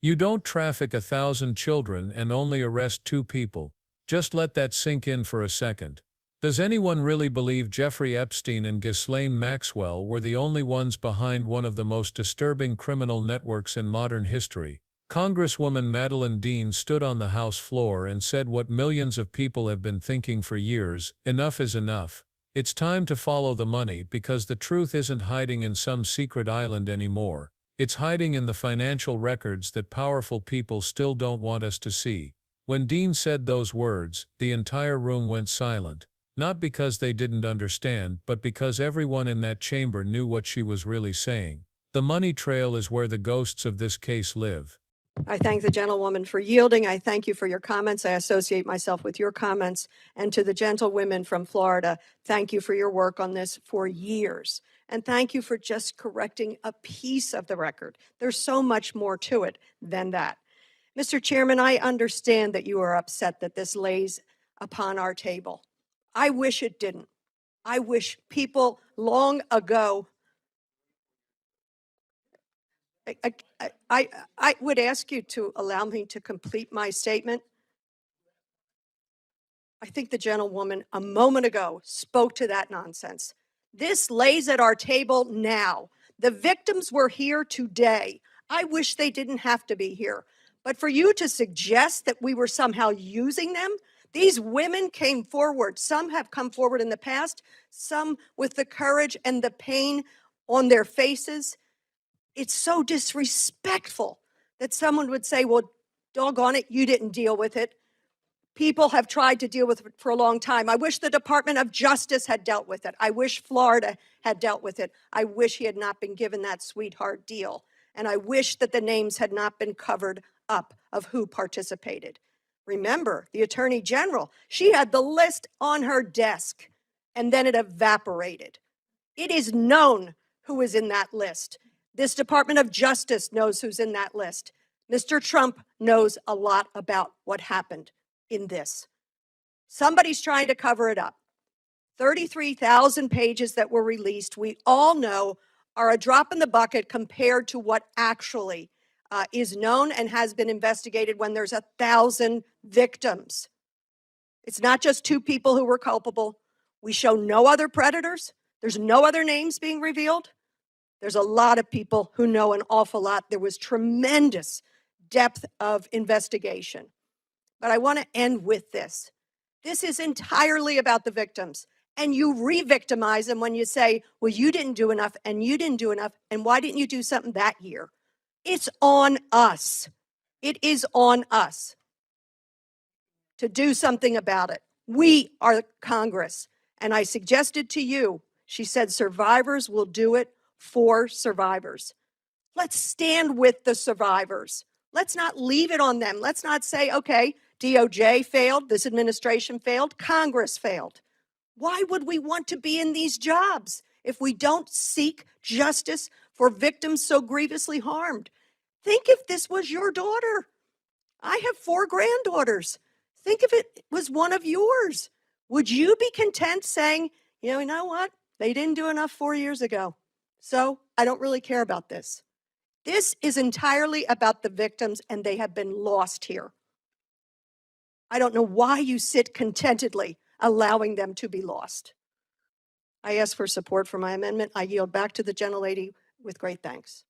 You don't traffic 1,000 children and only arrest 2 people. Just let that sink in for a second. Does anyone really believe Jeffrey Epstein and Ghislaine Maxwell were the only ones behind one of the most disturbing criminal networks in modern history? Congresswoman Madeleine stood on the House floor and said what millions of people have been thinking for years: enough is enough. It's time to follow the money, because the truth isn't hiding in some secret island anymore. It's hiding in the financial records that powerful people still don't want us to see. When Dean said those words, the entire room went silent. Not because they didn't understand, but because everyone in that chamber knew what she was really saying. The money trail is where the ghosts of this case live. I thank the gentlewoman for yielding. I thank you for your comments. I associate myself with your comments. And to the gentlewomen from Florida, thank you for your work on this for years. And thank you for just correcting a piece of the record. There's so much more to it than that. Mr. Chairman, I understand that you are upset that this lays upon our table. I wish it didn't. I wish people long ago. I would ask you to allow me to complete my statement. I think the gentlewoman a moment ago spoke to that nonsense. This lays at our table now. The victims were here today. I wish they didn't have to be here. But for you to suggest that we were somehow using them, these women came forward. Some have come forward in the past, some with the courage and the pain on their faces. It's so disrespectful that someone would say, well, doggone it, you didn't deal with it. People have tried to deal with it for a long time. I wish the Department of Justice had dealt with it. I wish Florida had dealt with it. I wish he had not been given that sweetheart deal. And I wish that the names had not been covered up of who participated. Remember, the Attorney General, she had the list on her desk, and then it evaporated. It is known who is in that list. This Department of Justice knows who's in that list. Mr. Trump knows a lot about what happened in this. Somebody's trying to cover it up. 33,000 pages that were released, we all know, are a drop in the bucket compared to what actually is known and has been investigated when there's 1,000 victims. It's not just 2 people who were culpable. We show no other predators. There's no other names being revealed. There's a lot of people who know an awful lot. There was tremendous depth of investigation. But I want to end with this. This is entirely about the victims. And you re-victimize them when you say, well, you didn't do enough, and you didn't do enough, and why didn't you do something that year? It's on us. It is on us to do something about it. We are Congress. And I suggested to you, she said, survivors will do it for survivors. Let's stand with the survivors. Let's not leave it on them. Let's not say, okay, DOJ failed, this administration failed, Congress failed. Why would we want to be in these jobs if we don't seek justice for victims so grievously harmed? Think if this was your daughter. I have 4 granddaughters. Think if it was one of yours. Would you be content saying, you know what? They didn't do enough 4 years ago, so I don't really care about this. This is entirely about the victims, and they have been lost here. I don't know why you sit contentedly allowing them to be lost. I ask for support for my amendment. I yield back to the gentlelady with great thanks.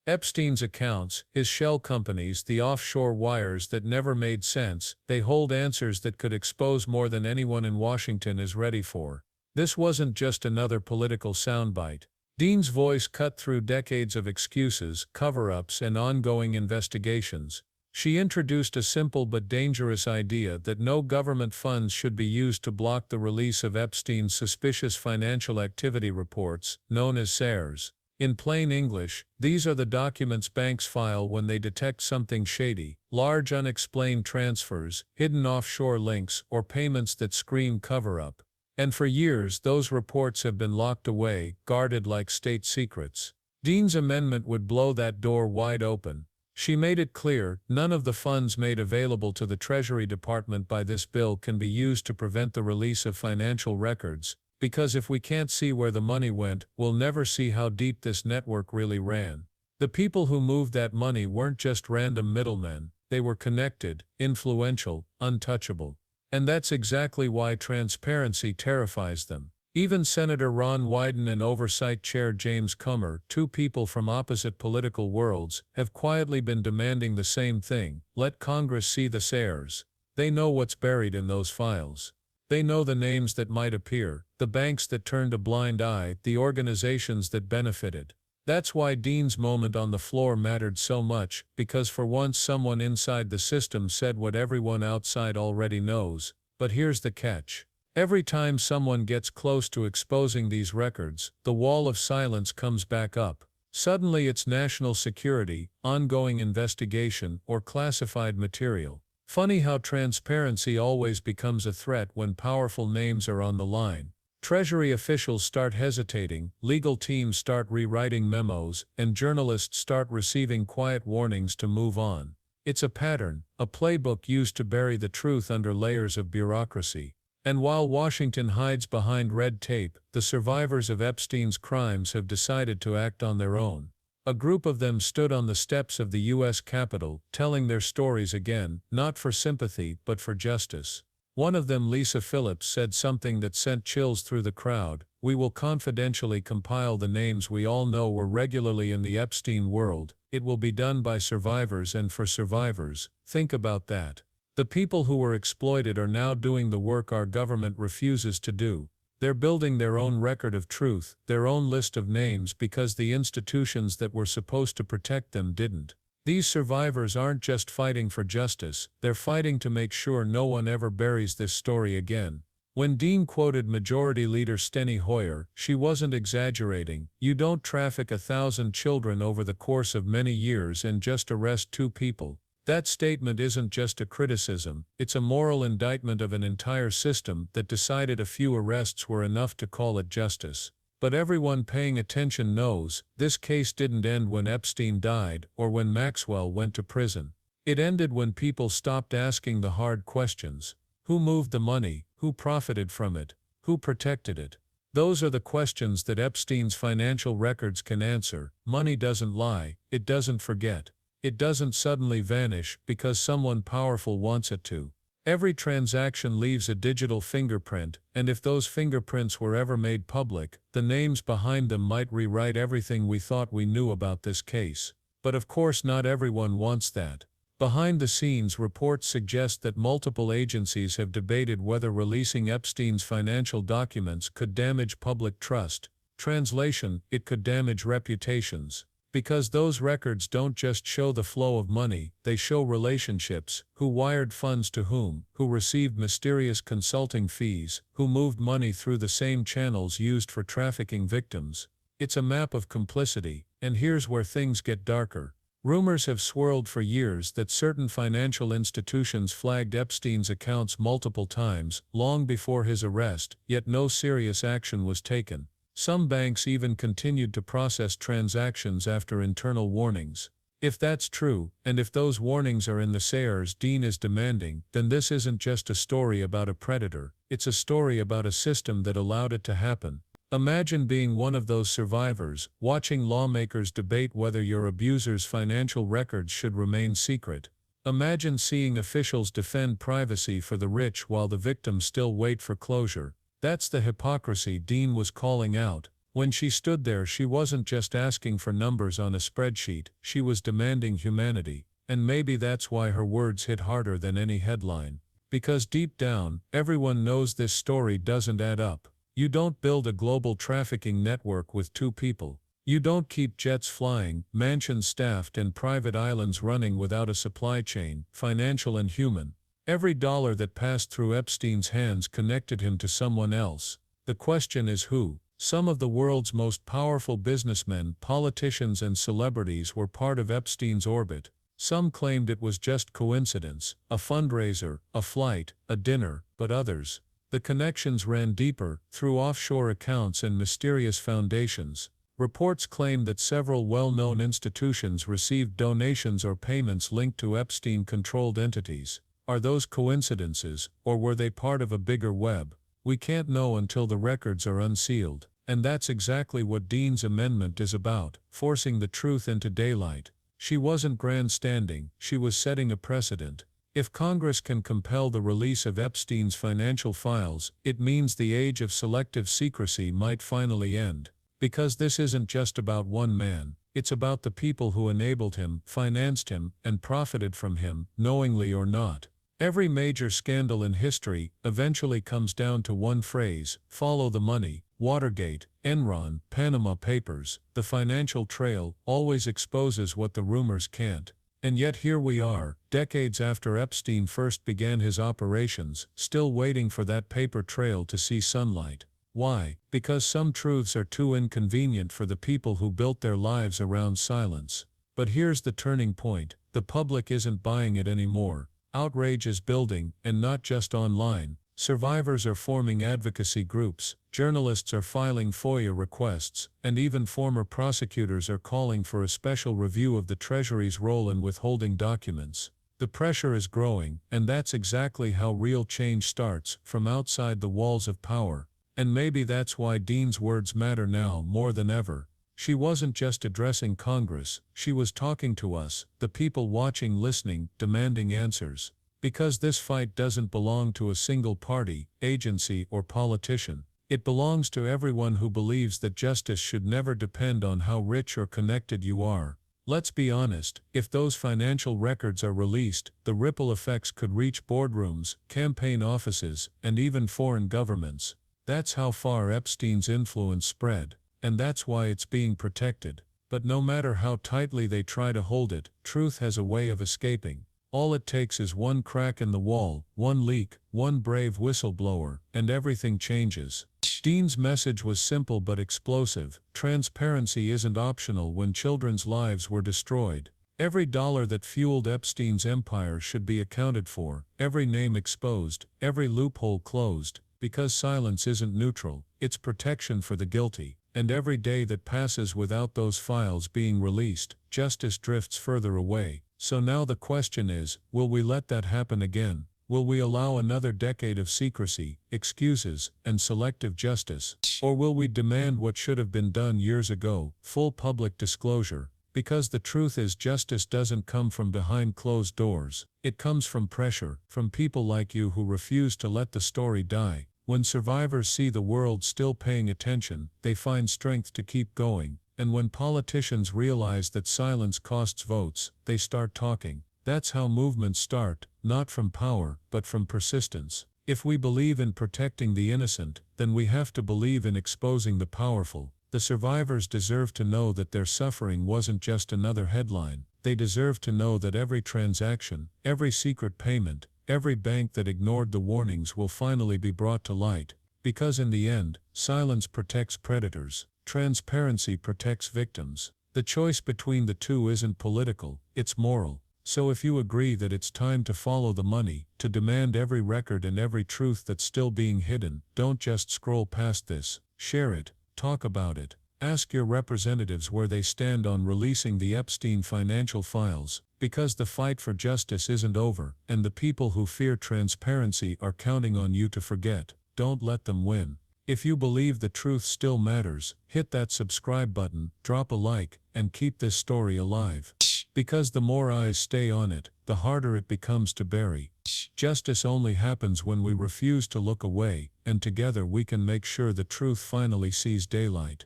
Epstein's accounts, his shell companies, the offshore wires that never made sense, they hold answers that could expose more than anyone in Washington is ready for. This wasn't just another political soundbite. Dean's voice cut through decades of excuses, cover-ups, and ongoing investigations. She introduced a simple but dangerous idea that no government funds should be used to block the release of Epstein's suspicious financial activity reports, known as SARs. In plain English, these are the documents banks file when they detect something shady: large unexplained transfers, hidden offshore links, or payments that scream cover-up. And for years those reports have been locked away, guarded like state secrets. Dean's amendment would blow that door wide open. She made it clear, none of the funds made available to the Treasury Department by this bill can be used to prevent the release of financial records, because if we can't see where the money went, we'll never see how deep this network really ran. The people who moved that money weren't just random middlemen, they were connected, influential, untouchable. And that's exactly why transparency terrifies them. Even Senator Ron Wyden and Oversight Chair James Comer, two people from opposite political worlds, have quietly been demanding the same thing: let Congress see the heirs. They know what's buried in those files. They know the names that might appear, the banks that turned a blind eye, the organizations that benefited. That's why Dean's moment on the floor mattered so much, because for once someone inside the system said what everyone outside already knows. But here's the catch. Every time someone gets close to exposing these records, the wall of silence comes back up. Suddenly it's national security, ongoing investigation, or classified material. Funny how transparency always becomes a threat when powerful names are on the line. Treasury officials start hesitating, legal teams start rewriting memos, and journalists start receiving quiet warnings to move on. It's a pattern, a playbook used to bury the truth under layers of bureaucracy. And while Washington hides behind red tape, the survivors of Epstein's crimes have decided to act on their own. A group of them stood on the steps of the U.S. Capitol, telling their stories again, not for sympathy but for justice. One of them, Lisa Phillips, said something that sent chills through the crowd: "We will confidentially compile the names we all know were regularly in the Epstein world. It will be done by survivors and for survivors." Think about that. The people who were exploited are now doing the work our government refuses to do. They're building their own record of truth, their own list of names, because the institutions that were supposed to protect them didn't. These survivors aren't just fighting for justice, they're fighting to make sure no one ever buries this story again. When Dean quoted Majority Leader Steny Hoyer, she wasn't exaggerating. You don't traffic 1,000 children over the course of many years and just arrest 2 people. That statement isn't just a criticism, it's a moral indictment of an entire system that decided a few arrests were enough to call it justice. But everyone paying attention knows, this case didn't end when Epstein died or when Maxwell went to prison. It ended when people stopped asking the hard questions. Who moved the money? Who profited from it? Who protected it? Those are the questions that Epstein's financial records can answer. Money doesn't lie, it doesn't forget. It doesn't suddenly vanish because someone powerful wants it to. Every transaction leaves a digital fingerprint, and if those fingerprints were ever made public, the names behind them might rewrite everything we thought we knew about this case. But of course not everyone wants that. Behind the scenes, reports suggest that multiple agencies have debated whether releasing Epstein's financial documents could damage public trust. Translation: it could damage reputations. Because those records don't just show the flow of money, they show relationships: who wired funds to whom, who received mysterious consulting fees, who moved money through the same channels used for trafficking victims. It's a map of complicity, and here's where things get darker. Rumors have swirled for years that certain financial institutions flagged Epstein's accounts multiple times, long before his arrest, yet no serious action was taken. Some banks even continued to process transactions after internal warnings. If that's true, and if those warnings are in the sayers Dean is demanding, then this isn't just a story about a predator, it's a story about a system that allowed it to happen. Imagine being one of those survivors, watching lawmakers debate whether your abuser's financial records should remain secret. Imagine seeing officials defend privacy for the rich while the victims still wait for closure. That's the hypocrisy Dean was calling out. When she stood there, she wasn't just asking for numbers on a spreadsheet, she was demanding humanity. And maybe that's why her words hit harder than any headline. Because deep down, everyone knows this story doesn't add up. You don't build a global trafficking network with 2 people. You don't keep jets flying, mansions staffed, and private islands running without a supply chain, financial and human. Every dollar that passed through Epstein's hands connected him to someone else. The question is who? Some of the world's most powerful businessmen, politicians, and celebrities were part of Epstein's orbit. Some claimed it was just coincidence, a fundraiser, a flight, a dinner, but others, the connections ran deeper, through offshore accounts and mysterious foundations. Reports claim that several well-known institutions received donations or payments linked to Epstein-controlled entities. Are those coincidences, or were they part of a bigger web? We can't know until the records are unsealed. And that's exactly what Dean's amendment is about, forcing the truth into daylight. She wasn't grandstanding, she was setting a precedent. If Congress can compel the release of Epstein's financial files, it means the age of selective secrecy might finally end. Because this isn't just about one man, it's about the people who enabled him, financed him, and profited from him, knowingly or not. Every major scandal in history eventually comes down to one phrase: follow the money. Watergate, Enron, Panama Papers, the financial trail always exposes what the rumors can't. And yet here we are, decades after Epstein first began his operations, still waiting for that paper trail to see sunlight. Why? Because some truths are too inconvenient for the people who built their lives around silence. But here's the turning point: the public isn't buying it anymore. Outrage is building, and not just online. Survivors are forming advocacy groups, journalists are filing FOIA requests, and even former prosecutors are calling for a special review of the Treasury's role in withholding documents. The pressure is growing, and that's exactly how real change starts, from outside the walls of power. And maybe that's why Dean's words matter now more than ever. She wasn't just addressing Congress, she was talking to us, the people watching, listening, demanding answers. Because this fight doesn't belong to a single party, agency, or politician. It belongs to everyone who believes that justice should never depend on how rich or connected you are. Let's be honest, if those financial records are released, the ripple effects could reach boardrooms, campaign offices, and even foreign governments. That's how far Epstein's influence spread. And that's why it's being protected. But no matter how tightly they try to hold it, truth has a way of escaping. All it takes is one crack in the wall, one leak, one brave whistleblower, and everything changes. Dean's message was simple but explosive: transparency isn't optional when children's lives were destroyed. Every dollar that fueled Epstein's empire should be accounted for, every name exposed, every loophole closed, because silence isn't neutral, it's protection for the guilty. And every day that passes without those files being released, justice drifts further away. So now the question is, will we let that happen again? Will we allow another decade of secrecy, excuses, and selective justice? Or will we demand what should have been done years ago, full public disclosure? Because the truth is, justice doesn't come from behind closed doors. It comes from pressure, from people like you who refuse to let the story die. When survivors see the world still paying attention, they find strength to keep going. And when politicians realize that silence costs votes, they start talking. That's how movements start, not from power, but from persistence. If we believe in protecting the innocent, then we have to believe in exposing the powerful. The survivors deserve to know that their suffering wasn't just another headline. They deserve to know that every transaction, every secret payment, every bank that ignored the warnings will finally be brought to light. Because in the end, silence protects predators. Transparency protects victims. The choice between the two isn't political, it's moral. So if you agree that it's time to follow the money, to demand every record and every truth that's still being hidden, don't just scroll past this. Share it, talk about it. Ask your representatives where they stand on releasing the Epstein financial files, because the fight for justice isn't over, and the people who fear transparency are counting on you to forget. Don't let them win. If you believe the truth still matters, hit that subscribe button, drop a like, and keep this story alive. Because the more eyes stay on it, the harder it becomes to bury. Justice only happens when we refuse to look away, and together we can make sure the truth finally sees daylight.